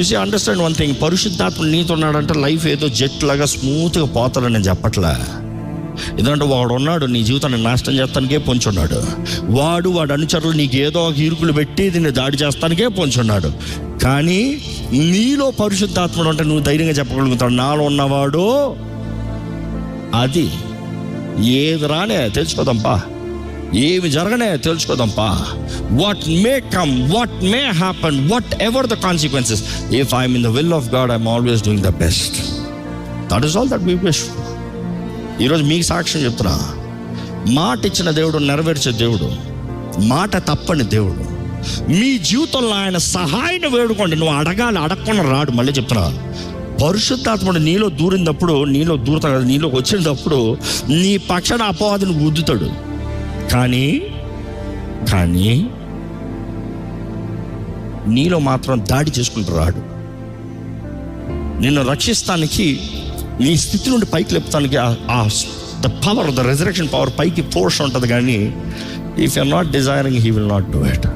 See understand one thing, పరిశుద్ధాత్మ నీతో ఉన్నాడంటే లైఫ్ ఏదో జెట్ లాగా స్మూత్గా పోతాడని నేను చెప్పట్లే. ఎందుకంటే వాడు ఉన్నాడు నీ జీవితాన్ని నాశనం చేస్తానికే పొంచున్నాడు. వాడు అనుచరులు నీకు ఏదో ఒక ఇరుకులు పెట్టి దీన్ని దాడి చేస్తానికే పొంచున్నాడు. కానీ నీలో పరిశుద్ధాత్ముడు అంటే నువ్వు ధైర్యంగా చెప్పగలుగుతాడు, నాలో ఉన్నవాడు అది ఏది రానే తెలుసుకోదాంపా, ఏమి జరగనే తెలుసుకోదాంపా. What may come, what may happen, whatever the consequences, if I'm in the will of God I'm always doing the best. That is all that we wish. ఈరోజు మీకు సాక్ష్యం చెప్తున్నా, మాట ఇచ్చిన దేవుడు నెరవేర్చే దేవుడు, మాట తప్పని దేవుడు. మీ జీవితంలో ఆయన సహాయాన్ని వేడుకోండి. నువ్వు అడగాలి, అడగకుండా రాడు. మళ్ళీ చెప్తున్నా, పరిశుద్ధాత్ముడు నీలో దూరినప్పుడు, నీలో దూరతాడు కదా, నీలోకి వచ్చినప్పుడు నీ పక్షాన అపవాదిని గుద్దుతాడు. కానీ నీలో మాత్రం దాడి చేసుకుంటూ రాడు. నిన్ను రక్షిస్తానికి, నీ స్థితి నుండి పైకి లేపుతానికి the power, the resurrection power పైకి ఫోర్స్ ఉంటుంది. కానీ if you are not desiring, he will not do it.